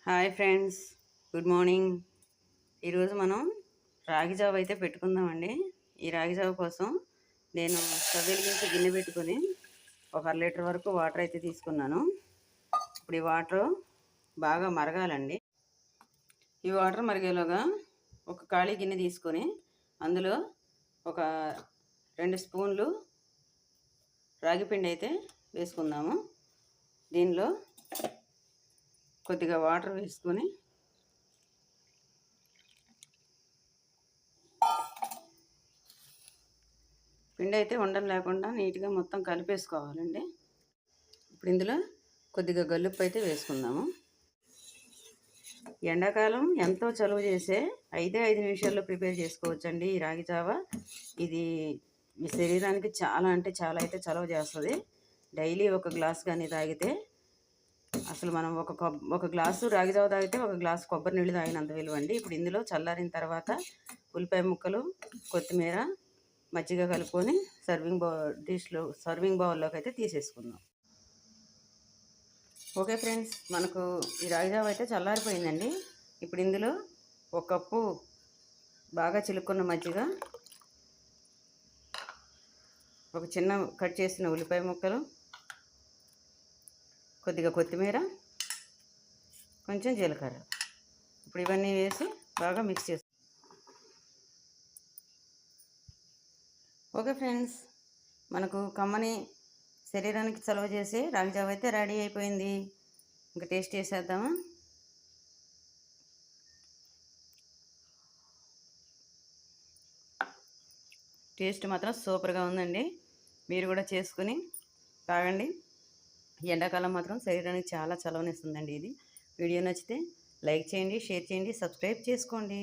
Hi friends, good morning. ఈరోజు మనం రాగి జావ అయితే పెట్టుకుందామండి. ఈ రాగి జావ కోసం నేను స్టవ్ వెలిగించి గిన్నె పెట్టుకొని ఒక 1/2 లీటర్ వరకు వాటర్ అయితే తీసుకున్నాను. ఇప్పుడు ఈ వాటర్ బాగా మరగాలండి. ఈ వాటర్ మరిగేలోగా ఒక ఖాళీ గిన్నె తీసుకొని అందులో ఒక 2 స్పూన్లు రాగి పిండి అయితే వేసుకుందాము. దీనిలో కొద్దిగా వాటర్ వేసుకొని పిండి అయితే ఉండలు లేకుండా నీట్గా మొత్తం కలిపేసుకోవాలండి. ఇప్పుడు ఇందులో కొద్దిగా గల్లుప్పు అయితే వేసుకుందాము. ఎండాకాలం ఎంతో చలువ చేసే 5 నిమిషాల్లో ప్రిపేర్ చేసుకోవచ్చండి ఈ రాగి జావ. ఇది మీ శరీరానికి చాలా అంటే చాలా అయితే చలువ చేస్తుంది. డైలీ ఒక గ్లాస్ కానీ తాగితే అసలు మనం ఒక గ్లాసు రాగి జావ తాగితే ఒక గ్లాసు కొబ్బరి నీళ్ళు తాగినంత విలువండి. ఇప్పుడు ఇందులో చల్లారిన తర్వాత ఉల్లిపాయ ముక్కలు, కొత్తిమీర, మజ్జిగ కలుపుకొని సర్వింగ్ బౌల్లోకి అయితే తీసేసుకుందాం. ఓకే ఫ్రెండ్స్, మనకు ఈ రాగి జావ అయితే చల్లారిపోయిందండి. ఇప్పుడు ఇందులో 1 కప్పు బాగా చిలుక్కున్న మజ్జిగ, ఒక చిన్న కట్ చేసిన ఉల్లిపాయ ముక్కలు, కొద్దిగా కొత్తిమీర, కొంచెం జీలకర్ర, ఇప్పుడు ఇవన్నీ వేసి బాగా మిక్స్ చేస్తాం. ఓకే ఫ్రెండ్స్, మనకు కమ్మని శరీరానికి చలవ చేసే రాగి జావ అయితే రెడీ అయిపోయింది. ఇంకా టేస్ట్ చేసేద్దామా? టేస్ట్ మాత్రం సూపర్గా ఉందండి. మీరు కూడా చేసుకుని తాగండి. ఎండాకాలం మాత్రం శరీరానికి చాలా చలవనిస్తుందండి ఇది. వీడియో నచ్చితే లైక్ చేయండి, షేర్ చేయండి, సబ్స్క్రైబ్ చేసుకోండి.